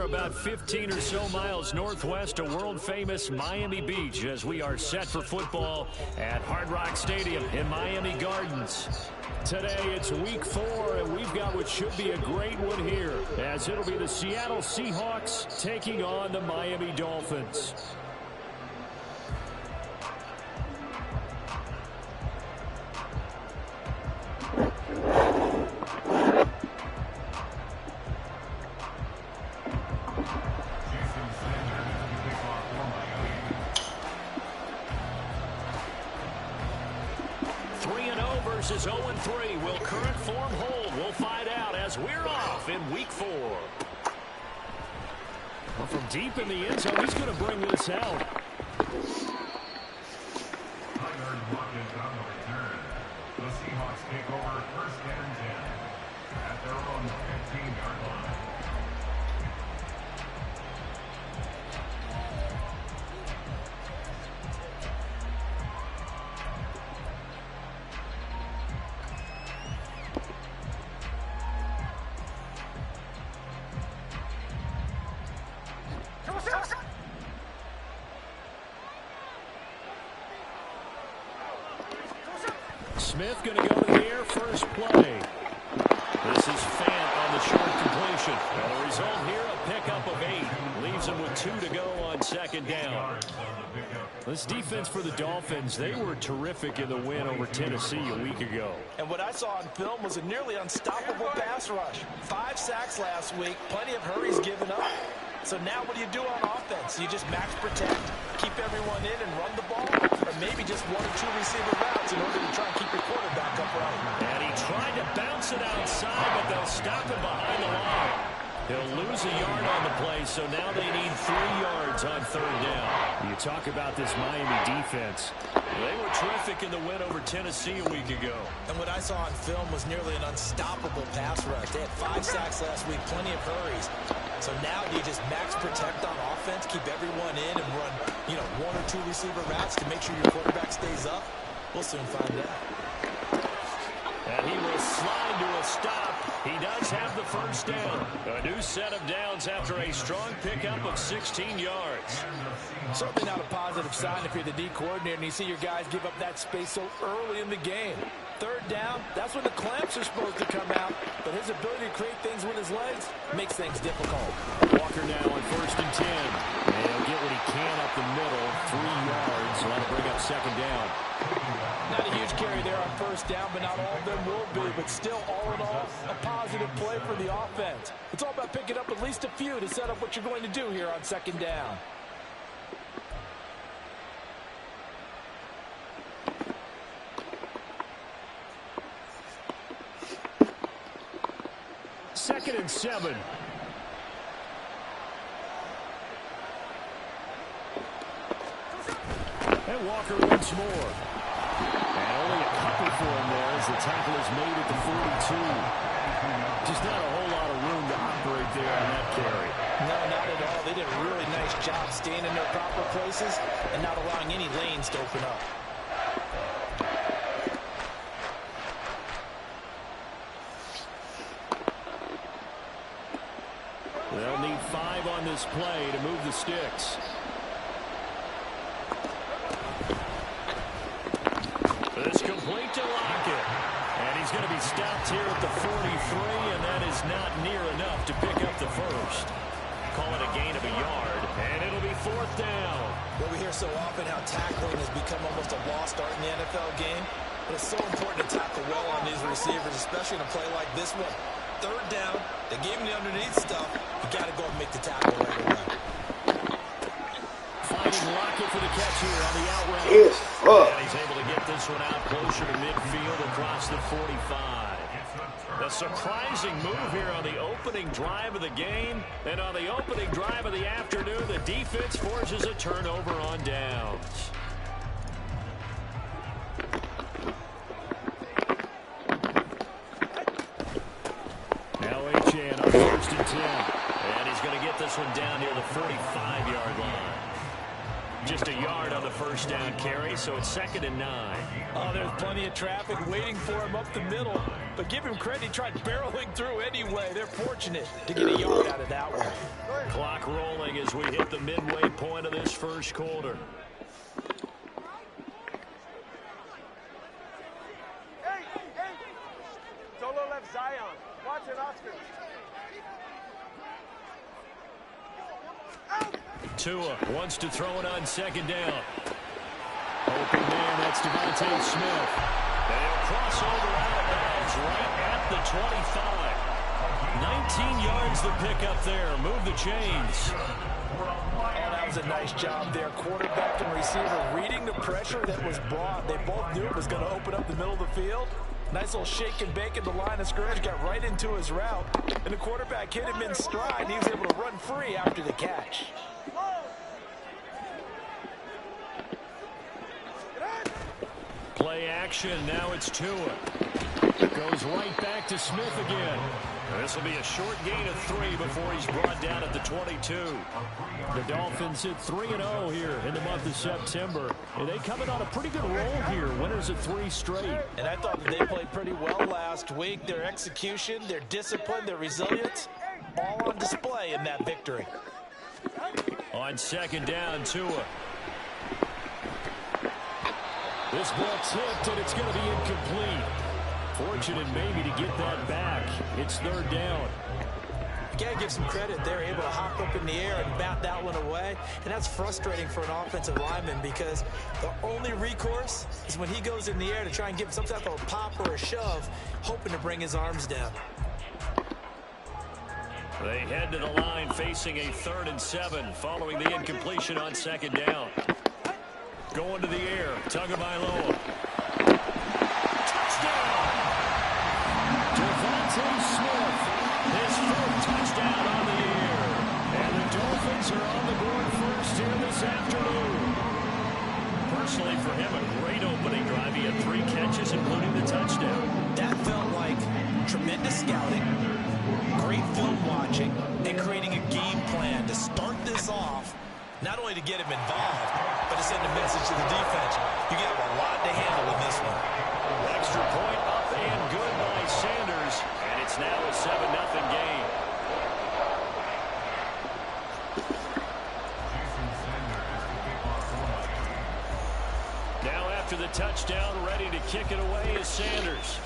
about 15 or so miles northwest of world-famous Miami Beach as we are set for football at Hard Rock Stadium in Miami Gardens. Today it's week 4, and we've got what should be a great one here, as it'll be the Seattle Seahawks taking on the Miami Dolphins. Versus 0-3. Will current form hold? We'll find out as we're off in week 4. Well, from deep in the end zone, he's going to bring this out. The Seahawks take over first and 10 at their own 15-yard line. Smith going to go to the air first play. This is Fant on the short completion. And the result here, a pickup of 8. Leaves him with 2 to go on second down. This defense for the Dolphins, they were terrific in the win over Tennessee a week ago. And what I saw on film was a nearly unstoppable pass rush. 5 sacks last week, plenty of hurries given up. So now what do you do on offense? You just max protect, keep everyone in and run the ball, or maybe just 1 or 2 receiver routes in order to try and keep your quarterback upright. And he tried to bounce it outside, but they'll stop him behind the line. He'll lose a yard on the play, so now they need 3 yards on third down. You talk about this Miami defense. They were terrific in the win over Tennessee a week ago. And what I saw on film was nearly an unstoppable pass rush. They had 5 sacks last week, plenty of hurries. So now do you just max protect on offense, keep everyone in, and run, 1 or 2 receiver routes to make sure your quarterback stays up? We'll soon find out. And he will slide to a stop. He does have the first down. A new set of downs after a strong pickup of 16 yards. Certainly not a positive sign if you're the D coordinator and you see your guys give up that space so early in the game. Third down, that's when the clamps are supposed to come out, but his ability to create things with his legs makes things difficult. Walker now on first and 10. And he'll get what he can up the middle, 3 yards. So that'll bring up second down. Not a huge carry there on first down, but not all of them will be. But still, all in all, a positive play for the offense. It's all about picking up at least a few to set up what you're going to do here on second down. Second and 7. And Walker once more. And only a couple for him there as the tackle is made at the 42. Just not a whole lot of room to operate there on that carry. No, not at all. They did a really nice job staying in their proper places and not allowing any lanes to open up. They'll need 5 on this play to move the sticks. It's complete to Lockett. And he's going to be stopped here at the 43, and that is not near enough to pick up the first. Call it a gain of a yard, and it'll be 4th down. Well, we hear so often how tackling has become almost a lost art in the NFL game. But it's so important to tackle well on these receivers, especially in a play like this one. Third down, they gave him the underneath stuff. You got to go and make the tackle right away. Finding Lockett for the catch here on the out route. And he's able to get this one out closer to midfield across the 45. A surprising move here on the opening drive of the game. And on the opening drive of the afternoon, the defense forces a turnover on downs. Now Achane on first and 10. And he's going to get this one down near the 45-yard line. Just a yard on the first down carry, so it's 2nd and 9. Oh, there's plenty of traffic waiting for him up the middle. But give him credit, he tried barreling through anyway. They're fortunate to get a yard out of that one. Clock rolling as we hit the midway point of this first quarter. Hey! Solo left Zion. Watch it, Oscar. Tua wants to throw it on second down. Open man, that's Devontae Smith. And he'll cross over out of bounds right at the 25. 19 yards the pickup there. Move the chains. Oh, that was a nice job there. Quarterback and receiver reading the pressure that was brought. They both knew it was going to open up the middle of the field. Nice little shake and bake at the line of scrimmage. Got right into his route. And the quarterback hit him in stride. And he was able to run free after the catch. Play action. Now it's Tua. Goes right back to Smith again. This will be a short gain of 3 before he's brought down at the 22. The Dolphins hit 3-0 here in the month of September. And they coming on a pretty good roll here. Winners of 3 straight. And I thought that they played pretty well last week. Their execution, their discipline, their resilience, all on display in that victory. On second down, Tua. This ball tipped, and it's going to be incomplete. Fortunate maybe to get that back. It's third down. You got to give some credit. They're able to hop up in the air and bat that one away. And that's frustrating for an offensive lineman because the only recourse is when he goes in the air to try and give some type of a pop or a shove, hoping to bring his arms down. They head to the line facing a 3rd and 7 following the incompletion on second down. Going to the air. Tagovailoa. Touchdown! Devontae Smith. His 4th touchdown on the year. And the Dolphins are on the board first here this afternoon. Personally, for him, a great opening drive. He had 3 catches, including the touchdown. That felt like tremendous scouting, great film watching, and creating a game plan to start this off, not only to get him involved, but to send a message to the defense. You got a lot to handle in this one. Extra point up and good by Sanders, and it's now a 7-0 game. Now after the touchdown, ready to kick it away is Sanders.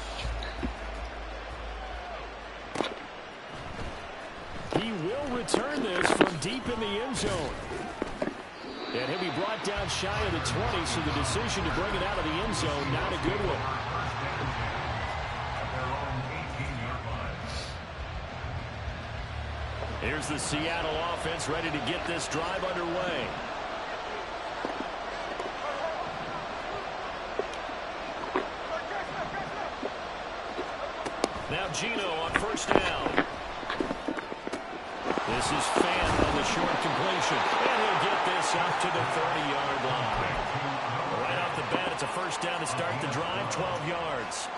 He will return this from deep in the end zone. And he'll be brought down shy of the 20, so the decision to bring it out of the end zone, not a good one. Here's the Seattle offense ready to get this drive underway. Now Gino on first down. This is Fan on the short completion. And he'll get this up to the 30-yard line. Right off the bat, it's a first down to start the drive, 12 yards.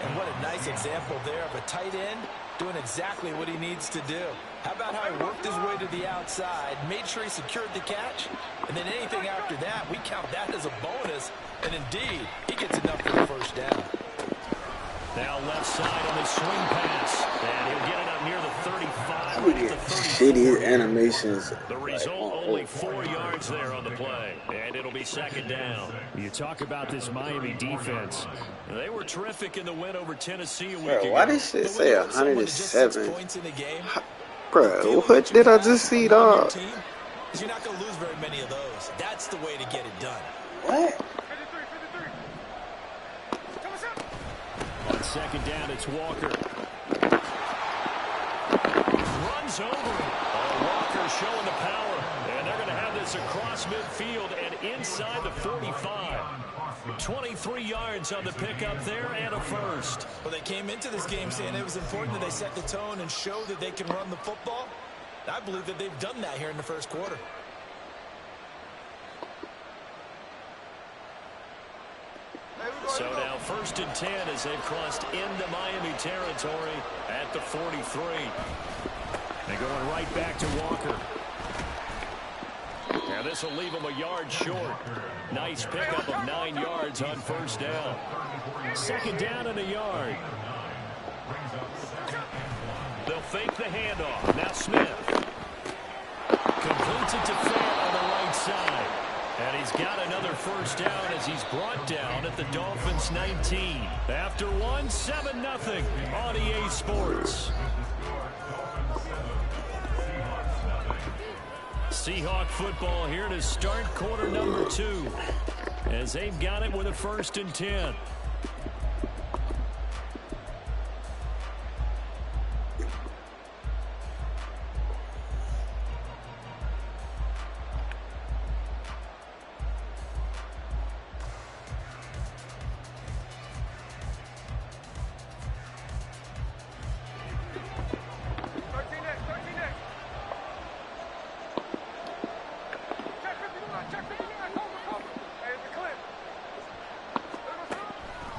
And what a nice example there of a tight end doing exactly what he needs to do. How about how he worked his way to the outside, made sure he secured the catch, and then anything after that, we count that as a bonus. And indeed, he gets enough for the first down. Now left side on the swing pass. And he'll get it up near the 35. Shitty animations. The result, only 4 yards there on the play. And it'll be second down. You talk about this Miami defense. They were terrific in the win over Tennessee a week ago. Why did shit say 107? Points in the game. Bro, what did I just see, dog? You're not going to lose very many of those. That's the way to get it done. What? On second down, it's Walker. Runs over him. Walker showing the power. And they're going to have this across midfield and inside the 45. 23 yards on the pickup there and a first. Well, they came into this game saying it was important that they set the tone and show that they can run the football. I believe that they've done that here in the first quarter. So now 1st and 10 as they've crossed into Miami territory at the 43. They're going right back to Walker. Now this will leave him a yard short. Nice pickup of 9 yards on first down. Second down and a yard. They'll fake the handoff. Now Smith completes it to Fant on the right side. And he's got another first down as he's brought down at the Dolphins 19. After one, 7-0 on EA Sports. Seahawk football here to start quarter number 2 as they've got it with a 1st and 10.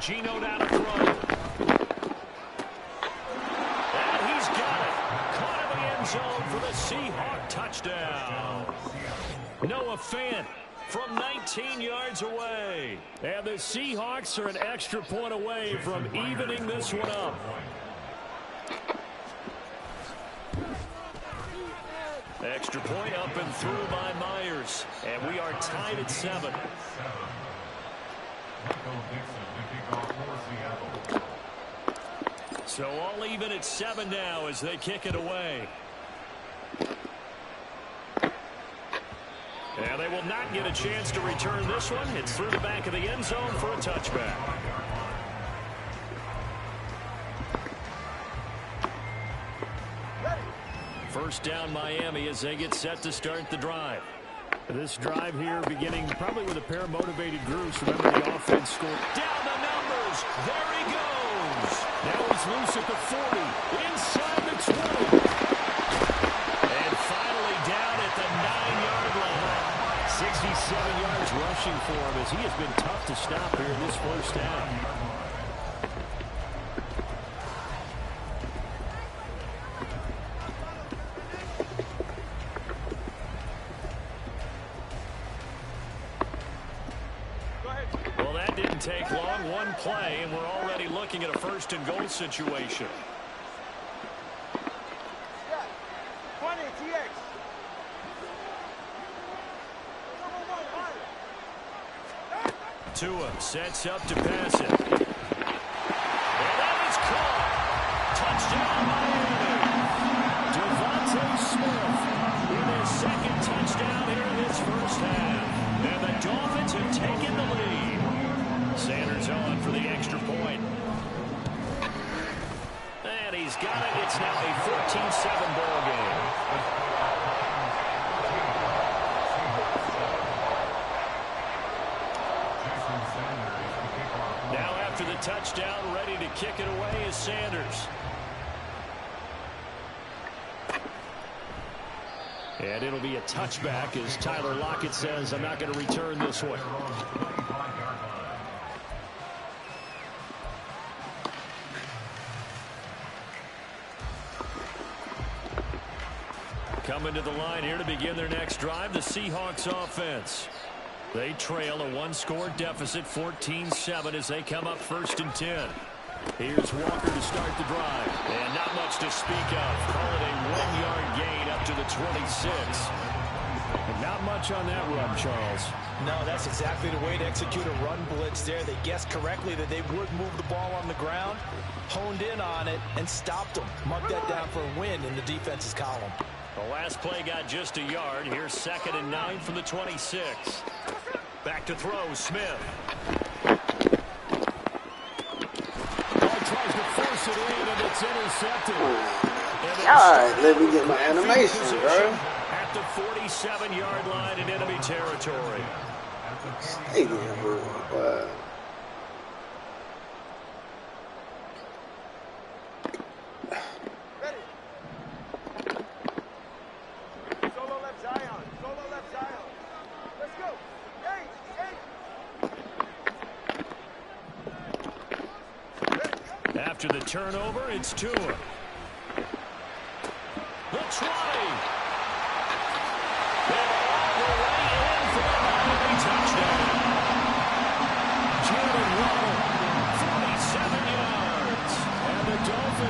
Gino down to throw. And he's got it. Caught in the end zone for the Seahawk touchdown. Noah Fant from 19 yards away. And the Seahawks are an extra point away from evening this one up. Extra point up and through by Myers. And we are tied at 7. So all even at 7 now as they kick it away. And they will not get a chance to return this one. It's through the back of the end zone for a touchback. First down Miami as they get set to start the drive. This drive here beginning probably with a pair of motivated groups. Remember the offense scored. Down the numbers. There he goes. Now he's loose at the 40. Inside the 20. And finally down at the 9-yard line. 67 yards rushing for him as he has been tough to stop here in this first half. Take long, one play, and we're already looking at a 1st and goal situation. Tua sets up to pass it. And that is caught. Touchdown, Miami. Devontae Smith with his 2nd touchdown here in this first half. And the Dolphins have taken the lead. Sanders on for the extra point. And he's got it. It's now a 14-7 ball game. Now after the touchdown, ready to kick it away is Sanders. And it'll be a touchback as Tyler Lockett says, I'm not going to return this one. Coming to the line here to begin their next drive, the Seahawks offense. They trail a 1-score deficit, 14-7 as they come up 1st and 10. Here's Walker to start the drive. And not much to speak of. Call it a 1-yard gain up to the 26. And not much on that run, Charles. No, that's exactly the way to execute a run blitz there. They guessed correctly that they would move the ball on the ground, honed in on it, and stopped them. Mark that down for a win in the defense's column. The last play got just a yard. Here's 2nd and 9 from the 26. Back to throw, Smith. Ball tries to force it in, and it's intercepted. God, let me get my animation, bro. At the 47-yard line in enemy territory. Stay there, bro. Wow. After the turnover, it's Tua. The try. And all the way in for the Miami touchdown. Jalen Waddle, 47 yards. And the Dolphins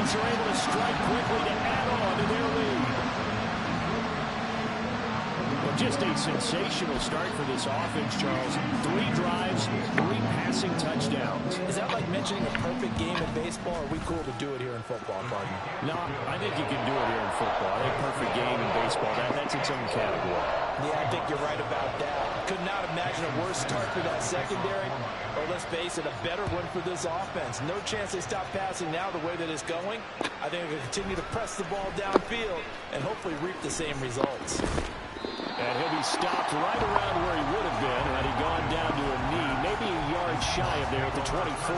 just a sensational start for this offense, Charles. 3 drives, 3 passing touchdowns. Is that like mentioning a perfect game in baseball, or are we cool to do it here in football, Martin? No, I think you can do it here in football. I think perfect game in baseball, that's its own category. Yeah, I think you're right about that. Could not imagine a worse start for that secondary, or let's face it, a better one for this offense. No chance they stop passing now the way that it's going. I think they'll continue to press the ball downfield and hopefully reap the same results. And he'll be stopped right around where he would have been had he gone down to a knee, maybe a yard shy of there at the 24.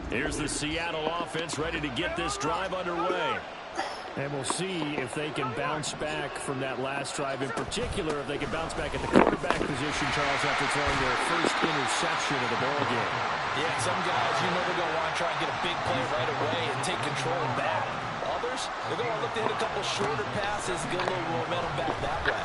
Here's the Seattle offense ready to get this drive underway. And we'll see if they can bounce back from that last drive. In particular, if they can bounce back at the quarterback position, Charles, after throwing their first interception of the ballgame. Yeah, some guys, they're going to want to try and get a big play right away and take control back. Others, they're going to look to hit a couple shorter passes, get a little momentum back that way.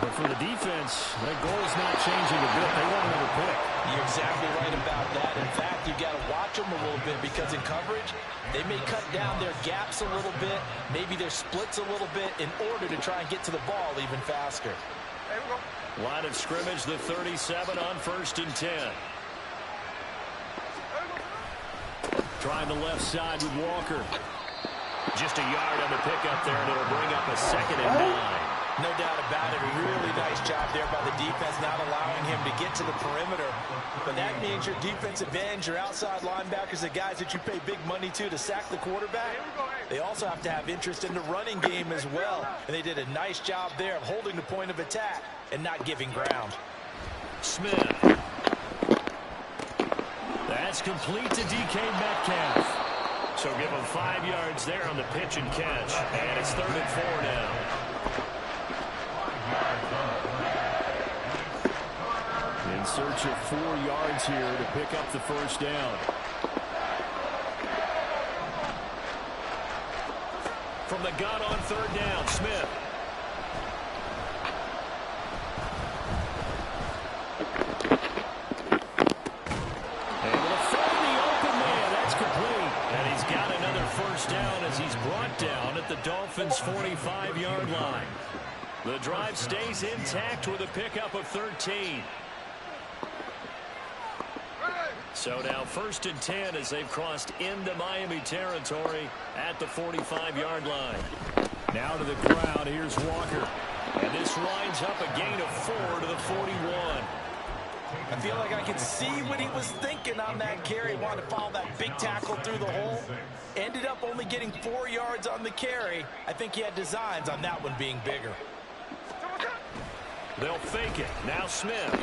But for the defense, their goal is not changing a bit. They want another pick. You're exactly right about that. In fact, you've got to watch them a little bit because in coverage, they may cut down their gaps a little bit, maybe their splits a little bit in order to try and get to the ball even faster. Line of scrimmage, the 37 on 1st and 10. Trying the left side with Walker. Just a yard on the pickup there, and it'll bring up a 2nd and 9. No doubt about it. A really nice job there by the defense, not allowing him to get to the perimeter. But that means your defensive ends, your outside linebackers, the guys that you pay big money to sack the quarterback, they also have to have interest in the running game as well. And they did a nice job there of holding the point of attack and not giving ground. Smith. That's complete to DK Metcalf. So give him 5 yards there on the pitch and catch. And it's 3rd and 4 now. In search of 4 yards here to pick up the first down. From the gun on 3rd down, Smith. Able to find the open man. That's complete. And he's got another first down as he's brought down at the Dolphins' 45-yard line. The drive stays intact with a pickup of 13. So now 1st and 10 as they've crossed into Miami territory at the 45-yard line. Now to the crowd, here's Walker. And this lines up a gain of 4 to the 41. I feel like I can see what he was thinking on that carry. Wanted to follow that big tackle through the hole. Ended up only getting 4 yards on the carry. I think he had designs on that one being bigger. They'll fake it. Now Smith.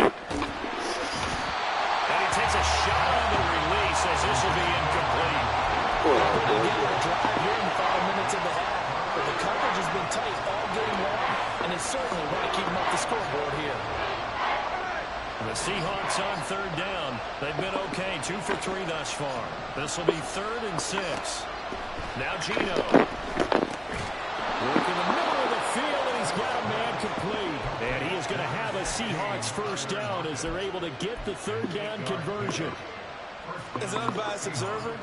And he takes a shot on the release as this will be incomplete. Again, a drive here in the final minutes of the half. But the coverage has been tight all game long, and they certainly want to keep them up the scoreboard here. The Seahawks on 3rd down. They've been okay, 2 for 3 thus far. This will be 3rd and 6. Now Gino. Working the middle of the field, and he's got a man complete. And he is going to have a Seahawks first down as they're able to get the 3rd down conversion. As an unbiased observer,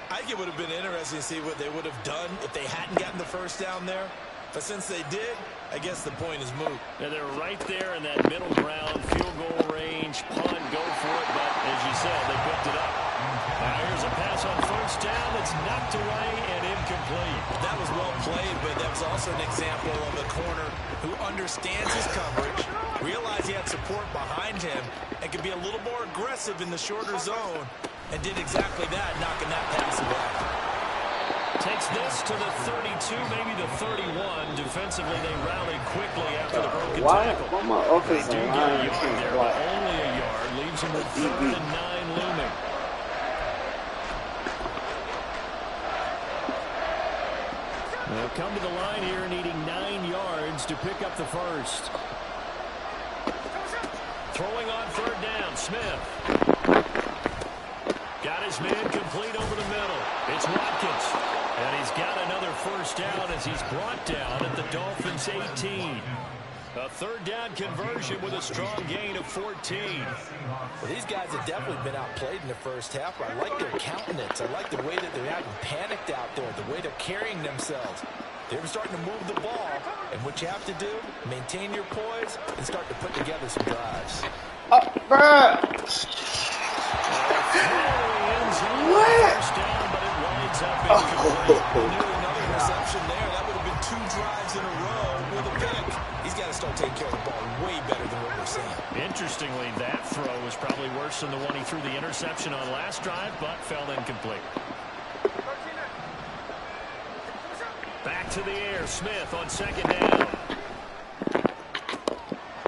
I think it would have been interesting to see what they would have done if they hadn't gotten the first down there. But since they did, I guess the point is moot. And they're right there in that middle ground, field goal range, punt, go for it. But as you said, they picked it up. Now here's a pass on 1st down that's knocked away and incomplete. That was well played, but that was also an example of a corner who understands his coverage, realized he had support behind him, and could be a little more aggressive in the shorter zone, and did exactly that, knocking that pass away. Takes this to the 32, maybe the 31. Defensively, they rallied quickly after the broken tackle. Why my offensive They do get line a yard can't there, block? but only a yard. Leaves them with 3rd and 9 looming. They'll come to the line here needing 9 yards to pick up the first. Throwing on 3rd down, Smith. Got his man complete over the middle. It's Watkins. And he's got another first down as he's brought down at the Dolphins' 18. A third down conversion with a strong gain of 14. Well, these guys have definitely been outplayed in the first half. I like their countenance. I like the way that they're acting panicked out there, the way they're carrying themselves. They're starting to move the ball, and what you have to do, maintain your poise and start to put together some drives. Oh, bruh. What? First down, but it winds up incomplete. Another reception there. That would have been 2 drives in a row with a pick. He's got to start taking care of the ball way better than what we're seeing. Interestingly, that throw was probably worse than the one he threw the interception on last drive, but fell incomplete. Back to the air. Smith on second down.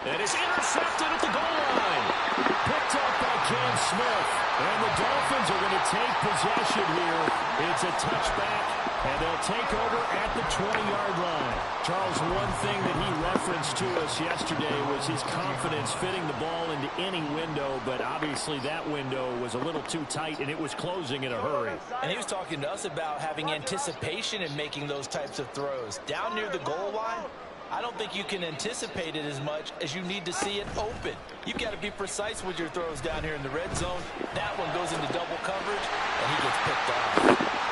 And it's intercepted at the goal line. Picked up by Cam Smith. And the Dolphins are going to take possession here. It's a touchback, and they'll take over at the 20-yard line. Charles, one thing that he referenced to us yesterday was his confidence fitting the ball into any window, but obviously that window was a little too tight, and it was closing in a hurry. And he was talking to us about having anticipation in making those types of throws. Down near the goal line, I don't think you can anticipate it as much as you need to see it open. You've got to be precise with your throws down here in the red zone. That one goes into double coverage, and he gets picked off.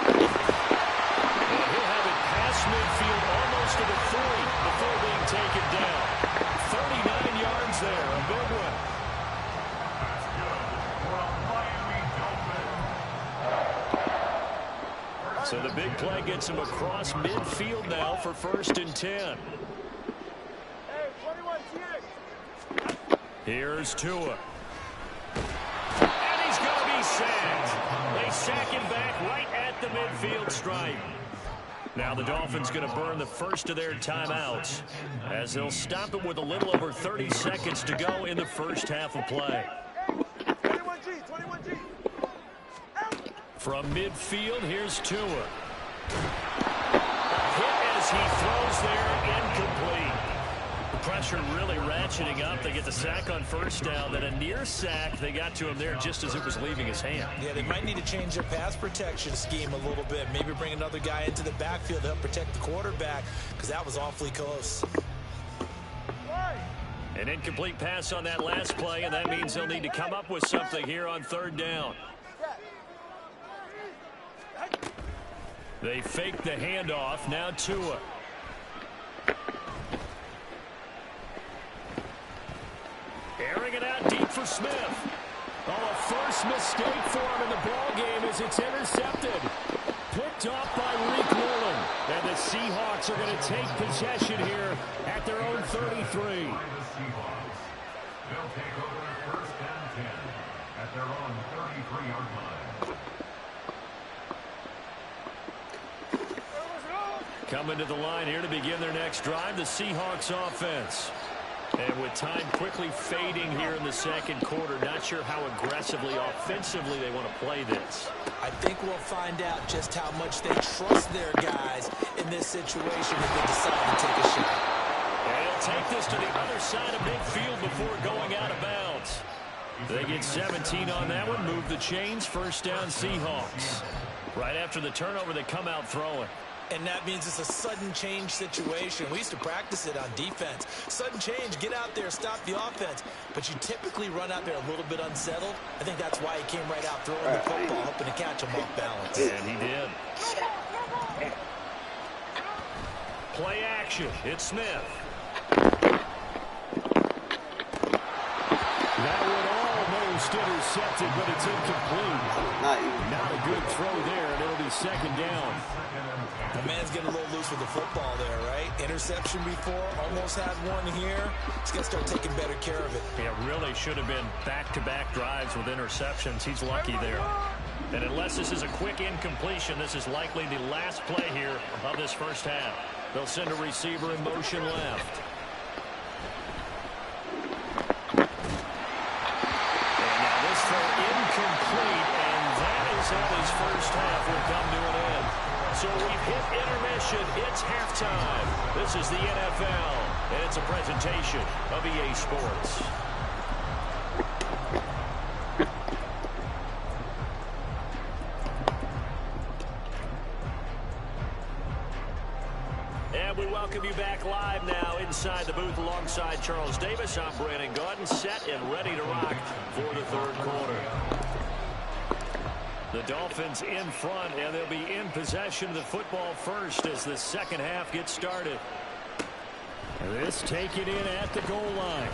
And he'll have it past midfield almost to the 40 before being taken down. 39 yards there, a big one. So the big play gets him across midfield now for 1st and 10. Here's Tua. And he's going to be sacked. They sack him back right at the midfield stripe. Now the Dolphins going to burn the first of their timeouts as they'll stop it with a little over 30 seconds to go in the first half of play. 21G. From midfield, here's Tua. Hit as he throws there, incomplete. The pressure really ratcheting up. They get the sack on first down, then a near sack. They got to him there just as it was leaving his hand. Yeah, they might need to change their pass protection scheme a little bit. Maybe bring another guy into the backfield to help protect the quarterback, because that was awfully close. An incomplete pass on that last play, and that means they'll need to come up with something here on 3rd down. They fake the handoff. Now Tua. Airing it out deep for Smith. Oh, a first mistake for him in the ball game as it's intercepted. Picked off by Reek Woolen. And the Seahawks are going to take possession here at their own 33. They'll take over 1st and 10 at their own 33-yard line. Coming to the line here to begin their next drive, the Seahawks offense. And with time quickly fading here in the second quarter, not sure how aggressively, offensively they want to play this. I think we'll find out just how much they trust their guys in this situation if they decide to take a shot. And he'll take this to the other side of midfield before going out of bounds. They get 17 on that one, move the chains, 1st down Seahawks. Right after the turnover, they come out throwing. And that means it's a sudden change situation. We used to practice it on defense. Sudden change, get out there, stop the offense. But you typically run out there a little bit unsettled. I think that's why he came right out throwing the football, hoping to catch him off balance. And he did. Play action. It's Smith. That would almost intercepted, but it's incomplete. Not a good throw there, and it'll be 2nd down. The man's getting a little loose with the football there, right? Interception before, almost had one here. He's got to start taking better care of it. Yeah, really should have been back-to-back drives with interceptions. He's lucky there. And unless this is a quick incompletion, this is likely the last play here of this first half. They'll send a receiver in motion left. And now this throw incomplete, and that is how his first half will come to an end. So we've hit intermission. It's halftime. This is the NFL, and it's a presentation of EA Sports. welcome you back live now inside the booth alongside Charles Davis. I'm Brandon Gaudin, set and ready to rock for the third quarter. The Dolphins in front, and they'll be in possession of the football first as the second half gets started. This taken in at the goal line.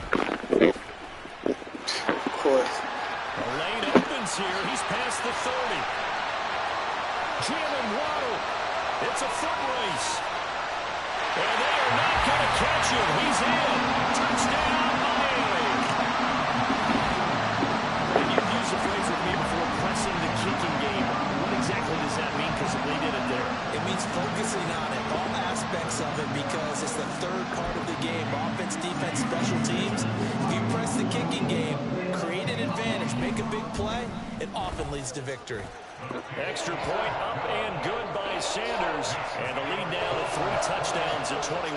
Of course. The lane opens here. He's past the 30. Jalen Waddle. It's a foot race. And they are not going to catch him. He's in. Touchdown, Miami. And you've used the phrase with me before, pressing the kicking game. What exactly does that mean? Because they did it there. It means focusing on it, all aspects of it, because it's the third part of the game. Offense, defense, special teams. If you press the kicking game, create an advantage, make a big play, it often leads to victory. Extra point up and good by Sanders. And the lead now to 3 touchdowns at 21.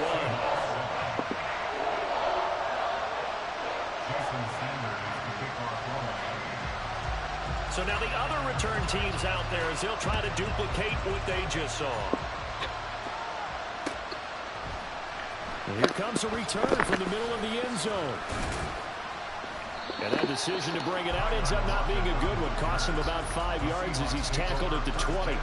So now the other return teams out there as they'll try to duplicate what they just saw. And here comes a return from the middle of the end zone. And that decision to bring it out ends up not being a good one. Costs him about 5 yards as he's tackled at the 20.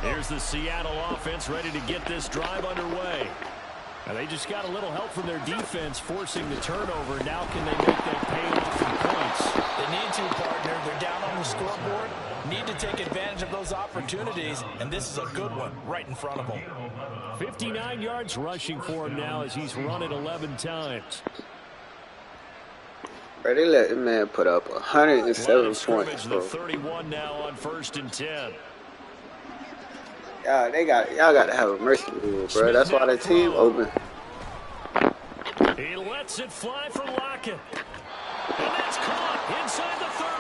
Here's the Seattle offense ready to get this drive underway. Now they just got a little help from their defense forcing the turnover. Now can they make that pay off in points? They need to, partner. They're down on the scoreboard. Need to take advantage of those opportunities, and this is a good one right in front of them. 59 yards rushing for him now as he's run it 11 times. Bro, they let the man put up 107 points, bro. The 31 now on 1st and 10. Y'all got to have a mercy rule, bro. That's why the team open. He lets it fly for Lockett. And that's caught inside the 30.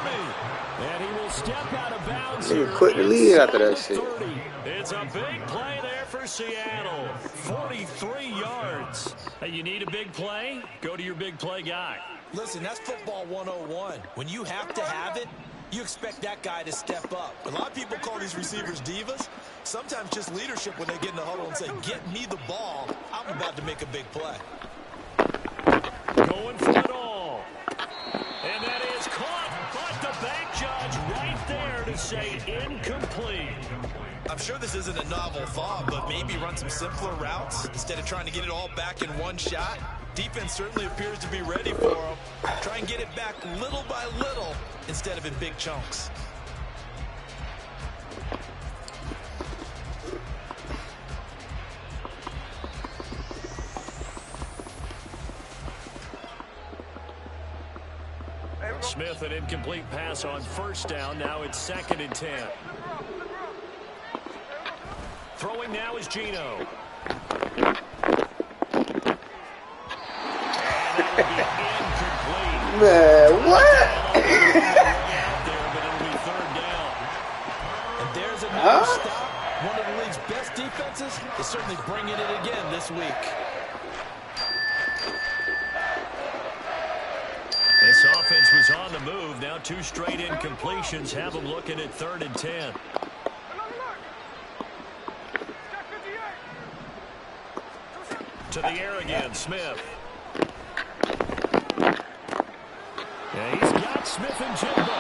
And he will step out of bounds here. Quit the lead after that shit. It's a big play there for Seattle. 43 yards. Hey, you need a big play? Go to your big play guy. Listen, that's football 101. When you have to have it, you expect that guy to step up. A lot of people call these receivers divas. Sometimes just leadership when they get in the huddle and say, get me the ball. I'm about to make a big play. Going for it all. And that is caught. But the bank judge right there to say incomplete. I'm sure this isn't a novel thought, but maybe run some simpler routes instead of trying to get it all back in one shot. Defense certainly appears to be ready for him. Try and get it back little by little instead of in big chunks. Smith, an incomplete pass on 1st down. Now it's 2nd and 10. Throwing now is Geno. Man, what? And there's another stop. One of the league's best defenses is certainly bringing it again this week. This offense was on the move. Now 2 straight incompletions have them looking at 3rd and 10. To the air again, Smith. Yeah, he's got Smith and Jigba.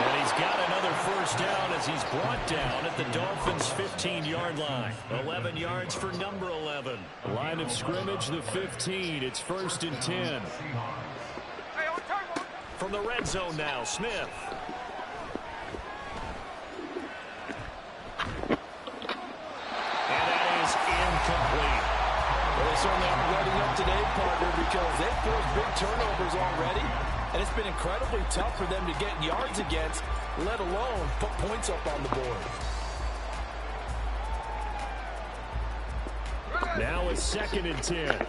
And he's got another 1st down as he's brought down at the Dolphins' 15-yard line. 11 yards for number 11. Line of scrimmage, the 15. It's 1st and 10. From the red zone now, Smith. And that is incomplete. Well, they certainly aren't letting up today, partner, because they've forced big turnovers already, and it's been incredibly tough for them to get yards against, let alone put points up on the board. Now it's 2nd and 10.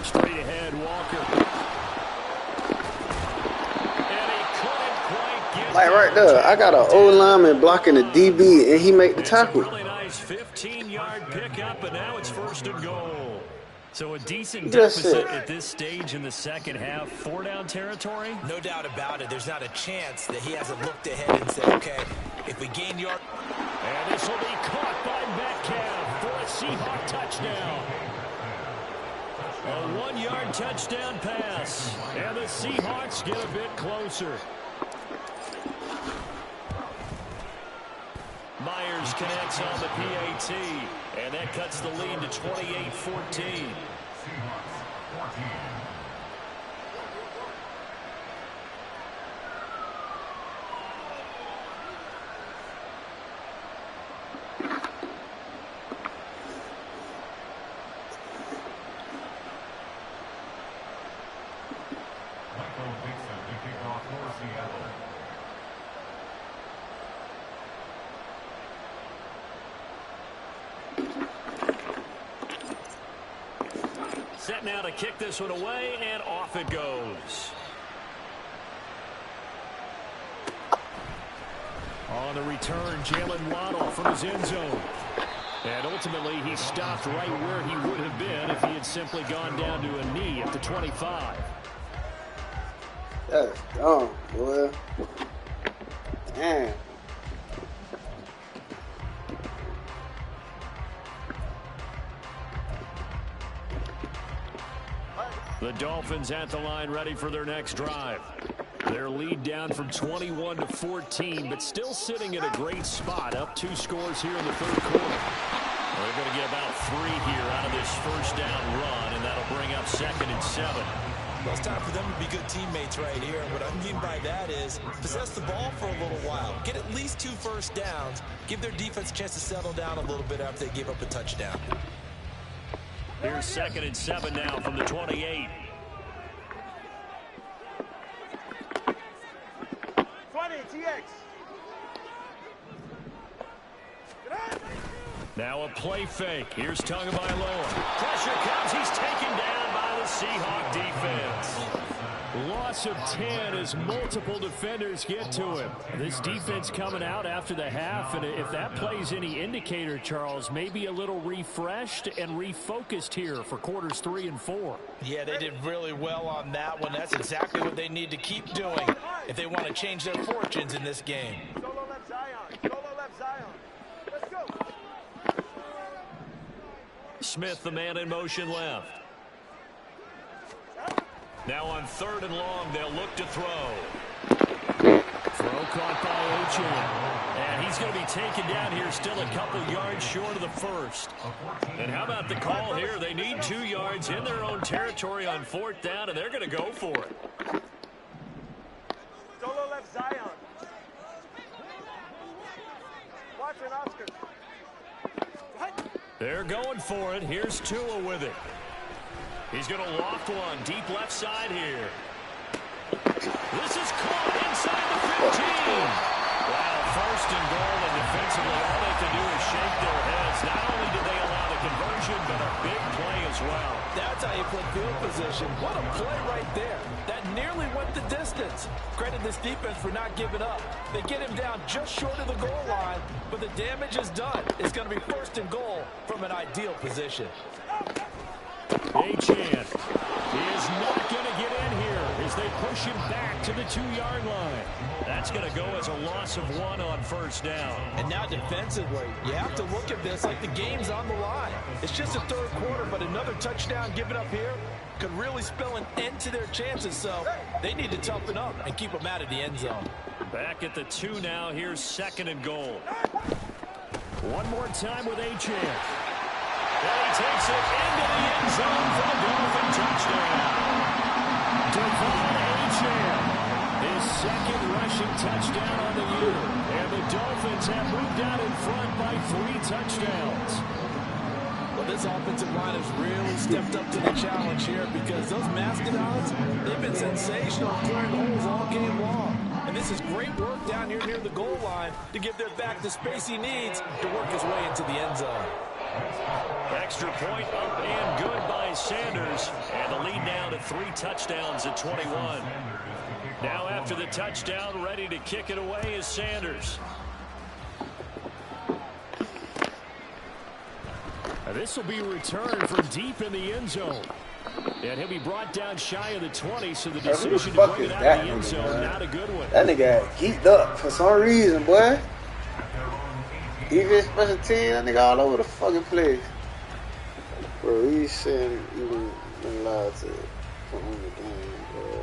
Straight ahead, Walker. And he couldn't quite get Like right there, I got an old lineman blocking a DB, and he make the it's tackle. a really nice 15-yard pickup, and now it's 1st and goal. So a decent That's deficit it. at this stage in the second half. 4-down territory? No doubt about it. There's not a chance that he hasn't looked ahead and said, okay, if we gain yard. And this will be caught by Metcalf for a Seahawk touchdown. A 1-yard touchdown pass. And the Seahawks get a bit closer. Myers connects on the PAT. And that cuts the lead to 28-14. Set now to kick this one away, and off it goes. On the return, Jalen Waddle from his end zone. And ultimately, he stopped right where he would have been if he had simply gone down to a knee at the 25. That's dumb, boy. Damn. The Dolphins at the line ready for their next drive. Their lead down from 21 to 14, but still sitting at a great spot, up 2 scores here in the third quarter. They're going to get about 3 here out of this first down run, and that'll bring up 2nd and 7. Well, it's time for them to be good teammates right here. And what I mean by that is possess the ball for a little while. Get at least 2 first downs. Give their defense a chance to settle down a little bit after they give up a touchdown. Here's 2nd and 7 now from the 28. 20, TX. Now a play fake. Here's Tagovailoa. Pressure comes. He's taken down by the Seahawk defense. Loss of 10 as multiple defenders get to him. This defense coming out after the half, and if that plays any indicator, Charles, maybe a little refreshed and refocused here for quarters 3 and 4. Yeah, they did really well on that one. That's exactly what they need to keep doing if they want to change their fortunes in this game. Solo left Zion. Solo left Zion. Let's go. Smith, the man in motion left. Now on 3rd and long, they'll look to throw. Throw caught by Achane. And he's going to be taken down here, still a couple yards short of the first. And how about the call here? They need 2 yards in their own territory on 4th down, and they're going to go for it. Solo left Zion. Watch it, Oscar. They're going for it. Here's Tua with it. He's going to loft one deep left side here. This is caught inside the 15. Wow, 1st and goal, and defensively all they can do is shake their heads. Not only did they allow the conversion, but a big play as well. That's how you put field position. What a play right there. That nearly went the distance. Credit this defense for not giving up. They get him down just short of the goal line, but the damage is done. It's going to be 1st and goal from an ideal position. Achane is not going to get in here as they push him back to the 2-yard line. That's going to go as a loss of 1 on 1st down. And now defensively, you have to look at this like the game's on the line. It's just a 3rd quarter, but another touchdown given up here could really spell an end to their chances. So they need to toughen up and keep them out of the end zone. Back at the 2 now. Here's 2nd and goal. One more time with Achane. And he takes it into the end zone for the Dolphin touchdown. Devon Achane, his 2nd rushing touchdown on the year. And the Dolphins have moved out in front by 3 touchdowns. Well, this offensive line has really stepped up to the challenge here because those Mastodons, they've been sensational clearing holes all game long. And this is great work down here near the goal line to give their back the space he needs to work his way into the end zone. Extra point up and good by Sanders. And the lead now to 3 touchdowns at 21. Now after the touchdown, ready to kick it away is Sanders. This will be returned from deep in the end zone. And he'll be brought down shy of the 20, so the decision to bring it out of the end zone, not a good one. That nigga got geeked up for some reason, boy. Even special team, that nigga all over the fucking place. Bro, he's saying even allowed to put on the game, bro.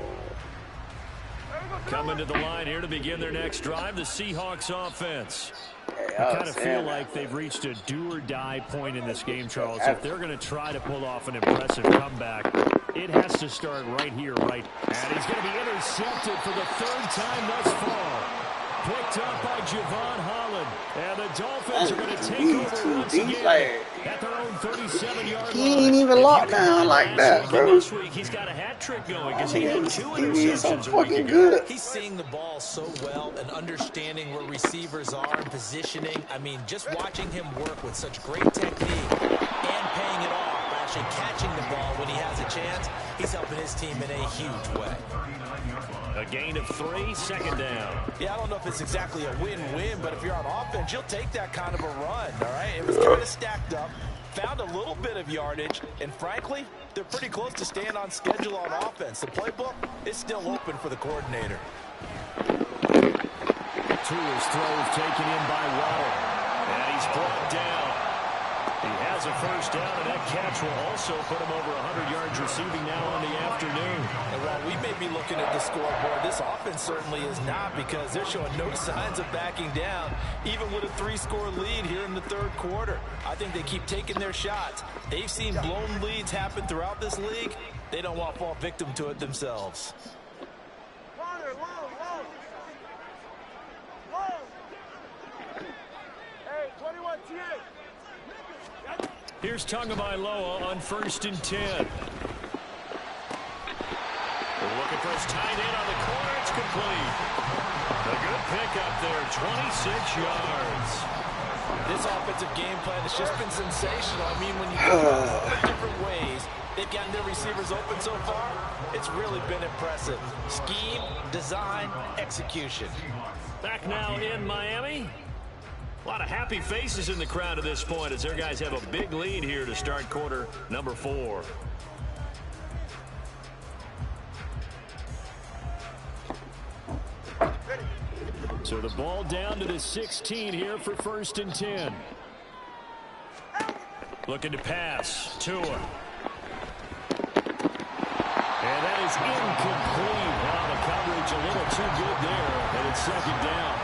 Coming to the line here to begin their next drive, the Seahawks offense. I kind of feel like they've reached a do-or-die point in this game, Charles. If they're going to try to pull off an impressive comeback, it has to start right here, right. And he's going to be intercepted for the third time thus far. Picked up by Javon Holland. And the Dolphins are going to take over once again at their own 37-yard line. He ain't even locked down like that, bro. This week, he's got a hat trick going because he had 2 interceptions so fucking good. He's seeing the ball so well and understanding where receivers are and positioning. I mean, just watching him work with such great technique and paying it off by actually catching the ball when he has a chance, he's helping his team in a huge way. A gain of 3, second down. Yeah, I don't know if it's exactly a win-win, but if you're on offense, you'll take that kind of a run, all right? It was kind of stacked up, found a little bit of yardage, and frankly, they're pretty close to staying on schedule on offense. The playbook is still open for the coordinator. Tua's throws taken in by Waddle, and he's brought down. He has a first down, and that catch will also put him over 100 yards receiving now on the afternoon. And while we may be looking at the scoreboard, this offense certainly is not, because they're showing no signs of backing down, even with a 3-score lead here in the third quarter. I think they keep taking their shots. They've seen blown leads happen throughout this league. They don't want to fall victim to it themselves. Hey, 21 TA. Here's Tagovailoa on 1st and 10. They're looking for his tight end on the corner. It's complete. A good pickup there, 26 yards. This offensive game plan has just been sensational. I mean, when you go all the different ways they've gotten their receivers open so far, it's really been impressive. Scheme, design, execution. Back now in Miami. A lot of happy faces in the crowd at this point as their guys have a big lead here to start quarter number 4. So the ball down to the 16 here for 1st and 10. Looking to pass. Tua. And that is incomplete. Wow, the coverage a little too good there, and it's 2nd down.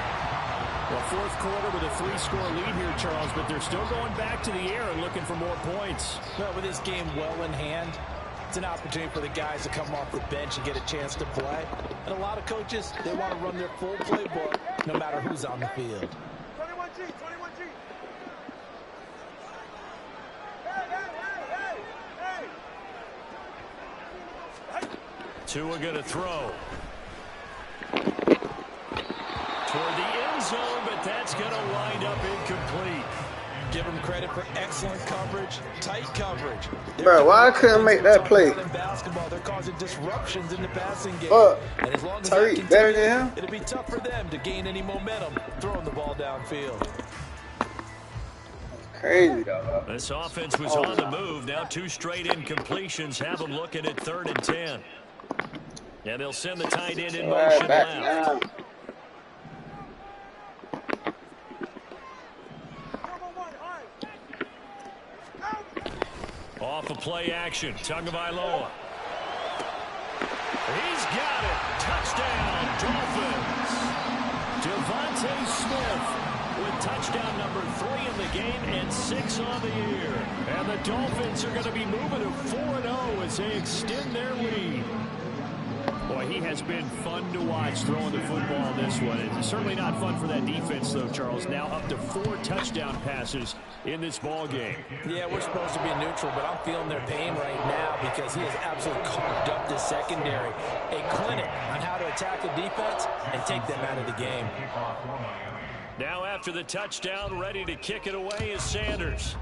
Well, 4th quarter with a 3-score lead here, Charles, but they're still going back to the air and looking for more points. Well, with this game well in hand, it's an opportunity for the guys to come off the bench and get a chance to play. And a lot of coaches, they want to run their full playbook no matter who's on the field. 21G, 21G. Hey. Tua going to throw. Toward the end zone, but that's going to wind up incomplete. Give them credit for excellent coverage, tight coverage. Bro, why I couldn't make that play? In basketball, they're causing disruptions in the passing game. And as long as Tariq better than him? It'll be tough for them to gain any momentum throwing the ball downfield. Crazy, though. This offense was on the move. Now 2 straight incompletions have them looking at 3rd and 10. And they'll send the tight end in motion left. Off of play action, Tagovailoa. He's got it. Touchdown, Dolphins. Devontae Smith with touchdown number 3 in the game and 6 on the year. And the Dolphins are going to be moving to 4-0 as they extend their lead. Boy, he has been fun to watch throwing the football this one. It's certainly not fun for that defense, though, Charles. Now up to 4 touchdown passes in this ball game. Yeah, we're supposed to be neutral, but I'm feeling their pain right now because he has absolutely carved up this secondary. A clinic on how to attack the defense and take them out of the game. Now after the touchdown, ready to kick it away is Sanders.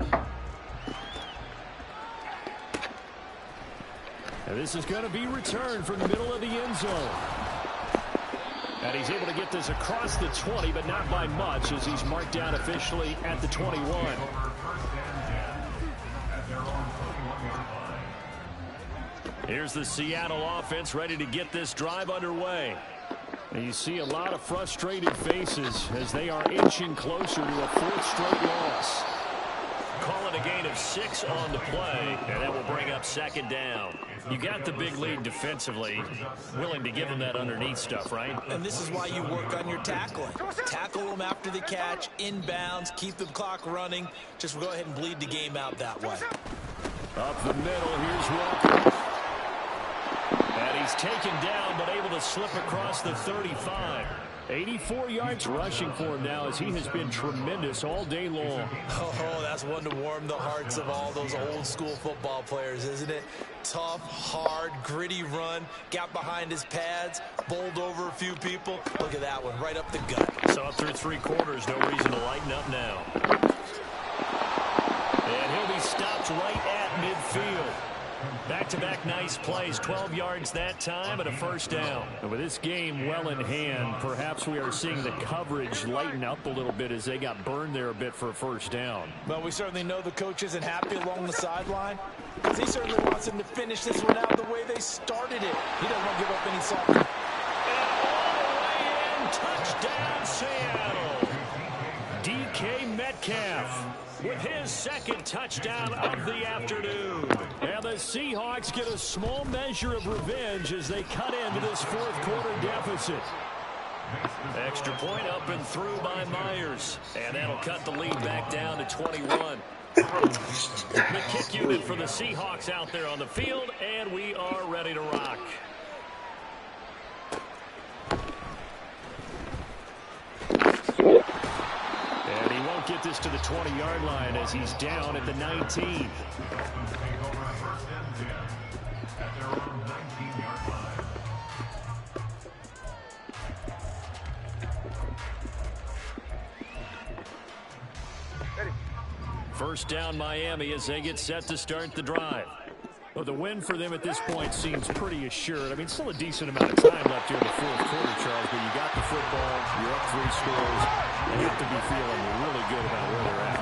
And this is going to be returned from the middle of the end zone. And he's able to get this across the 20, but not by much as he's marked down officially at the 21. Here's the Seattle offense ready to get this drive underway. And you see a lot of frustrated faces as they are inching closer to a 4th straight loss. Call it a gain of 6 on the play, and that will bring up 2nd down. You got the big lead defensively. Willing to give them that underneath stuff, right? And this is why you work on your tackling. Tackle them after the catch, inbounds, keep the clock running. Just go ahead and bleed the game out that way. Up the middle, here's Walker. And he's taken down, but able to slip across the 35. 84 yards rushing for him now as he has been tremendous all day long. Oh, that's one to warm the hearts of all those old school football players, isn't it? Tough, hard, gritty run, got behind his pads, bowled over a few people. Look at that one, right up the gut. So up through 3 quarters, no reason to lighten up now. And he'll be stopped right at midfield. Back-to-back nice plays, 12 yards that time and a 1st down. And with this game well in hand, perhaps we are seeing the coverage lighten up a little bit as they got burned there a bit for a 1st down. Well, we certainly know the coach isn't happy along the sideline, because he certainly wants them to finish this one out the way they started it. He doesn't want to give up any soccer. And all the way in, touchdown Seattle. DK Metcalf with his 2nd touchdown of the afternoon. And the Seahawks get a small measure of revenge as they cut into this 4th quarter deficit. Extra point up and through by Myers. And that'll cut the lead back down to 21. The kick unit for the Seahawks out there on the field, and we are ready to rock. And he won't get this to the 20-yard line as he's down at the 19. First down Miami as they get set to start the drive. Well, the win for them at this point seems pretty assured. I mean, still a decent amount of time left here in the 4th quarter, Charles, but you got the football, you're up 3 scores, and you have to be feeling really good about where they're at.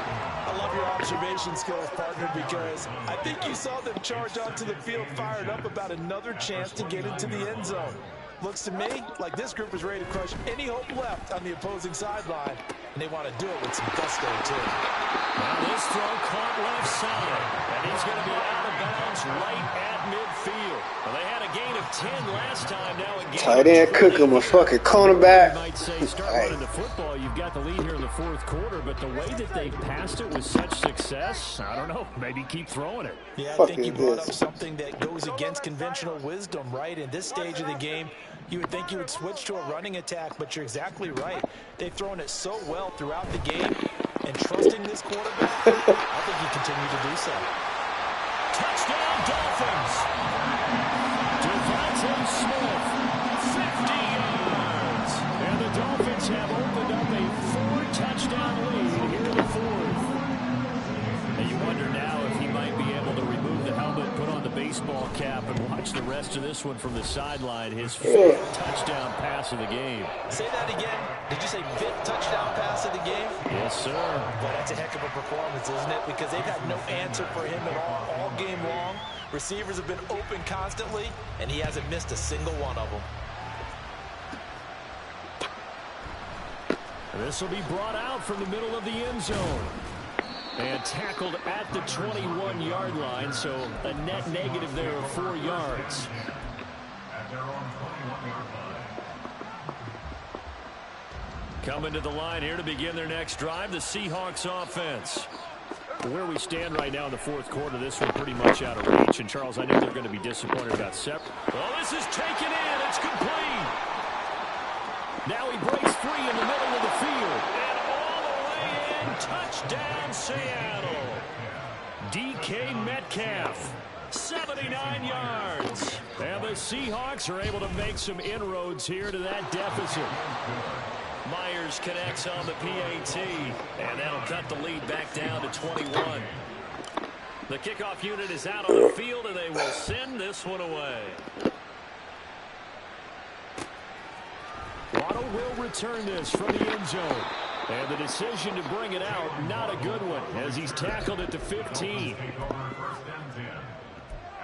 I love your observation skills, partner, because I think you saw them charge onto the field fired up about another chance to get into the end zone. Looks to me like this group is ready to crush any hope left on the opposing sideline, and they want to do it with some gusto, too. Now this throw caught left side, and he's going to be out of bounds right at midfield. Well, they had a gain of 10 last time, now a gain Tight end cook him a fucking cornerback. You might say start running the football. You've got the lead here in the 4th quarter, but the way that they passed it with such success, I don't know, maybe keep throwing it. Yeah, I think you brought up something that goes against conventional wisdom, right? In this stage of the game, you would think you would switch to a running attack, but you're exactly right. They've thrown it so well throughout the game, and trusting this quarterback, I think you continue to do so. Touchdown Dolphins! Devontae Smith, 50 yards! And the Dolphins have opened up a 4-touchdown lead here in the 4th. And you wonder now if he might be able to remove the helmet, put on the baseball cap, and watch the rest of this one from the sideline. His 5th touchdown pass of the game. Say that again. Did you say 5th touchdown pass of the game? Yes, sir. Well, that's a heck of a performance, isn't it? Because they've had no answer for him at all game long. Receivers have been open constantly, and he hasn't missed a single one of them. And this will be brought out from the middle of the end zone. And tackled at the 21-yard line, so a net negative there of 4 yards. At their own 21-yard line. Coming to the line here to begin their next drive, the Seahawks offense. Where we stand right now in the 4th quarter, this one pretty much out of reach. And, Charles, I know they're going to be disappointed about separate. Well, this is taken in. It's complete. Now he breaks free in the middle of the field. And all the way in, touchdown Seattle. DK Metcalf, 79 yards. And the Seahawks are able to make some inroads here to that deficit. Myers connects on the PAT, and that'll cut the lead back down to 21. The kickoff unit is out on the field, and they will send this one away. Waddle will return this from the end zone. And the decision to bring it out, not a good one, as he's tackled at the 15.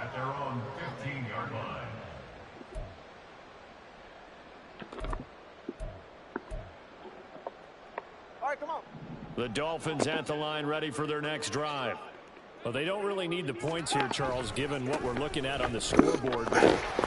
at their own 15-yard line. All right, come on. The Dolphins at the line, ready for their next drive. Well, they don't really need the points here, Charles, given what we're looking at on the scoreboard.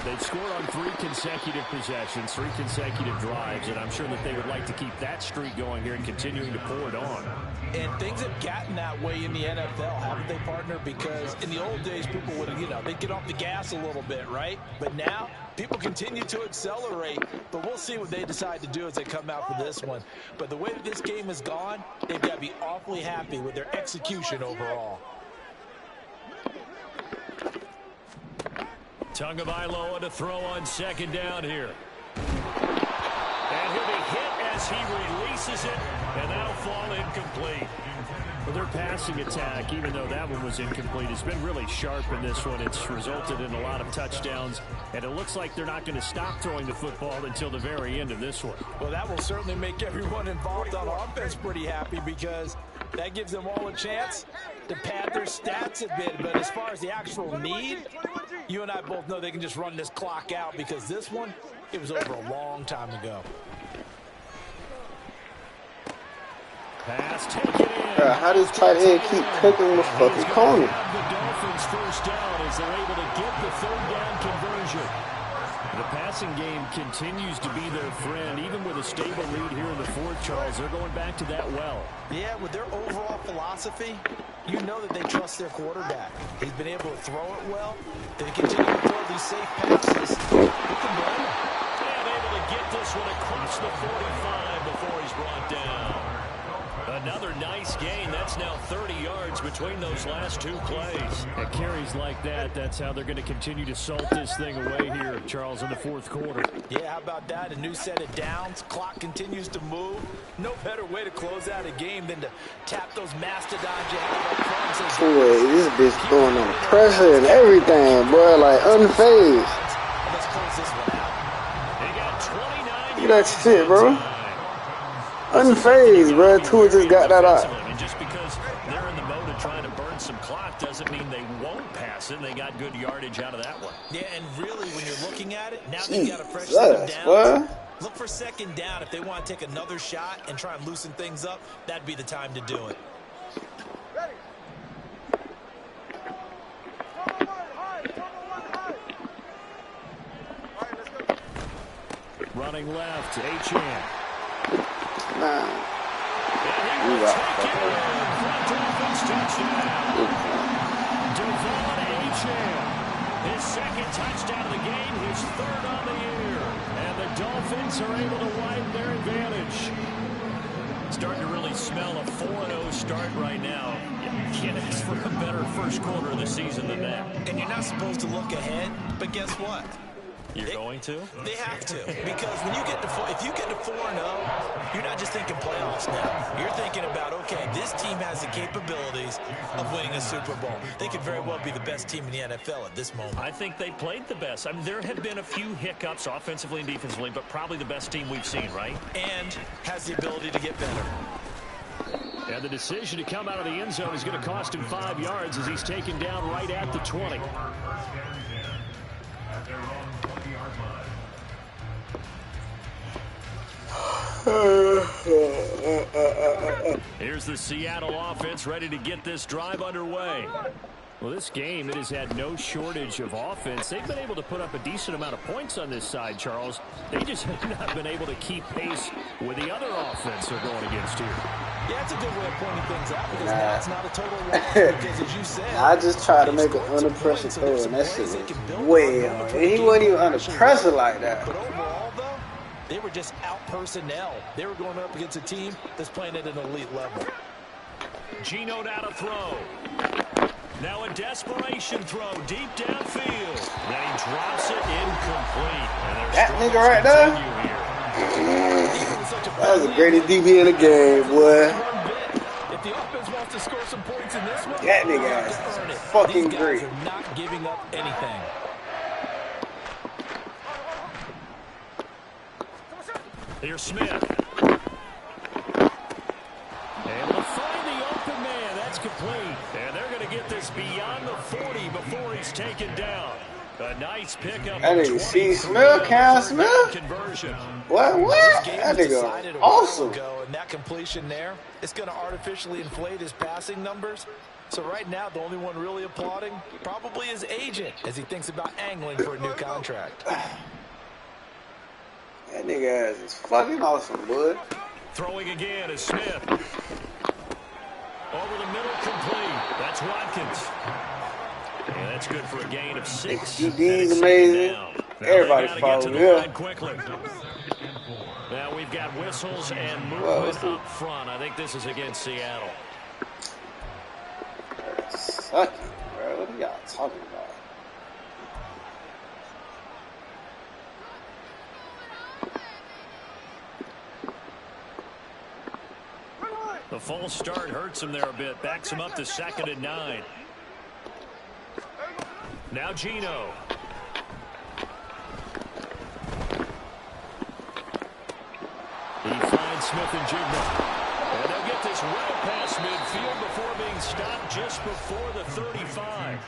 They've scored on 3 consecutive possessions, 3 consecutive drives, and I'm sure that they would like to keep that streak going here and continuing to pour it on. And things have gotten that way in the NFL, haven't they, partner? Because in the old days, people would, they'd get off the gas a little bit, right? But now, people continue to accelerate, but we'll see what they decide to do as they come out for this one. But the way that this game has gone, they've got to be awfully happy with their execution overall. Tagovailoa to throw on second down here. And he'll be hit as he releases it, and that'll fall incomplete. Well, their passing attack, even though that one was incomplete, has been really sharp in this one. It's resulted in a lot of touchdowns, and it looks like they're not going to stop throwing the football until the very end of this one. Well, that will certainly make everyone involved on offense pretty happy because that gives them all a chance to pad their stats a bit. But as far as the actual need, you and I both know they can just run this clock out because this one, it was over a long time ago. Pass taken in. How does tight end keep cooking the fucking corner? The Dolphins first down as they're able to get the third down conversion. The passing game continues to be their friend, even with a stable lead here in the fourth, Charles. They're going back to that well. Yeah, with their overall philosophy, you know that they trust their quarterback. He's been able to throw it well. They continue to throw these safe passes. Who can blame him? And able to get this one across the 45 before he's brought down. Another nice gain. That's now 30 yards between those last 2 plays. At carries like that, that's how they're going to continue to salt this thing away here, Charles, in the fourth quarter. Yeah, how about that? A new set of downs. Clock continues to move. No better way to close out a game than to tap those mastodons you have up front. Boy, this bitch throwing on pressure and everything, boy, like unfazed. Let's close this one out. They got 29 Look at that shit, bro. Unfazed, bro. Tua just got that out. And just because they're in the mode of trying to burn some clock doesn't mean they won't pass it. They got good yardage out of that one. Yeah, and really, when you're looking at it, now they've got a fresh set of downs. Look for second down if they want to take another shot and try and loosen things up. That'd be the time to do it. Running left, Achane. Nah. His second touchdown of the game, his third on the year. And the Dolphins are able to widen their advantage. Starting to really smell a 4-0 start right now. You can't ask for a better first quarter of the season than that. And you're not supposed to look ahead, but guess what? You're going to? They have to, because when you get to if you get to 4-0, you're not just thinking playoffs now. You're thinking about, okay, this team has the capabilities of winning a Super Bowl. They could very well be the best team in the NFL at this moment. I think they played the best. I mean, there have been a few hiccups offensively and defensively, but probably the best team we've seen, right? And has the ability to get better. And the decision to come out of the end zone is going to cost him 5 yards as he's taken down right at the 20. Here's the Seattle offense ready to get this drive underway. Well, this game, it has had no shortage of offense. They've been able to put up a decent amount of points on this side, Charles. They just have not been able to keep pace with the other offense they're going against here. Yeah, it's a good way of pointing things out because now it's not a total loss. Because as you said, I just tried to make an under pressure throw, and that shit was way on. And he wasn't even under pressure like that. But overall, though, they were just out personnel. They were going up against a team that's playing at an elite level. Geno now to throw. Now a desperation throw deep downfield. Then he drops it incomplete. That nigga right there? That was the greatest DB in the game, boy. If the offense wants to score some points in this one, that nigga is fucking great. These guys are not giving up anything. Here's Smith. Able to find the open man. That's complete. And they're going to get this beyond the 40 before he's taken down. A nice pickup. That nigga C. Smith, Cam Smith. Conversion. What? That nigga awesome. And that completion there, it's going to artificially inflate his passing numbers. So right now, the only one really applauding probably his agent as he thinks about angling for a new contract. That nigga ass is fucking awesome, bud. Throwing again is Smith. Over the middle, complete. That's Watkins. And that's good for a gain of 6. QD's amazing. Everybody follow him. Quickly. Now we've got whistles and movement up front. I think this is against Seattle. Sucky, bro. What are y'all talking about? The false start hurts him there a bit. Backs him up to 2nd and 9. Now Gino. He finds Smith and Jigba. And they'll get this well past midfield before being stopped just before the 35.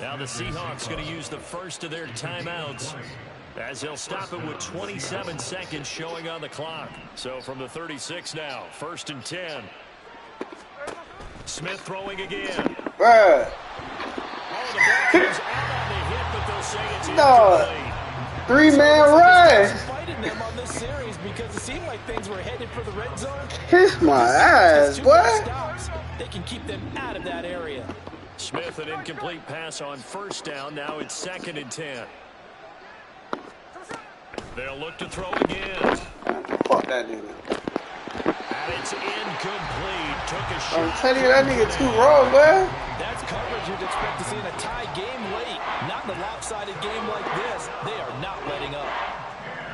Now the Seahawks going to use the first of their timeouts as they'll stop it with 27 seconds showing on the clock. So from the 36 now, 1st and 10. Smith throwing again. Bruh. No. 3-man run. Fighting them on this series because it seemed like things were headed for the red zone. Kiss my ass, boy. They can keep them out of that area. Smith, an incomplete pass on 1st down. Now it's 2nd and 10. They'll look to throw again. Fuck that nigga. And it's incomplete. Took a shot. I'm telling you, that nigga too raw, boy. That's coverage you'd expect to see in a tie game late. Not in a lopsided game like this. They are not letting up.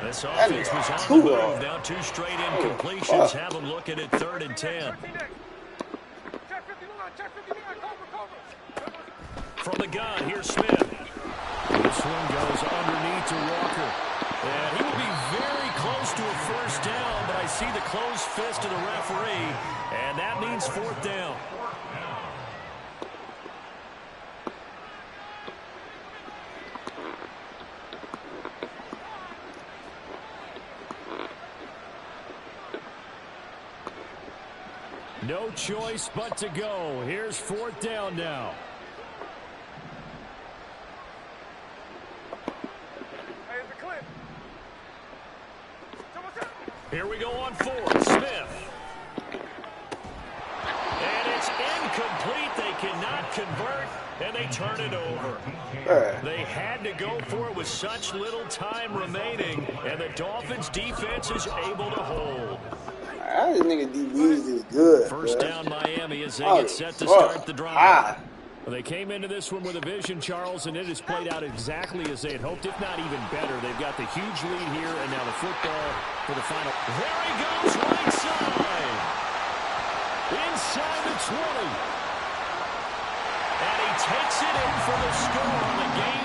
This offense was on the move. Now 2 straight incompletions have them looking at 3rd and 10. From the gun, here's Smith. This one goes underneath to Walker. And he will be very close to a 1st down, but I see the closed fist of the referee, and that means 4th down. No choice but to go. Here's 4th down now. Here we go on 4th. Smith. And it's incomplete. They cannot convert, and they turn it over. They had to go for it with such little time remaining, and the Dolphins' defense is able to hold. This nigga DBs is good. 1st down Miami as they get set to start the drive. Well, they came into this one with a vision, Charles, and it has played out exactly as they had hoped, if not even better. They've got the huge lead here, and now the football for the final. There he goes, right side. Inside the 20. And he takes it in for the score on the game.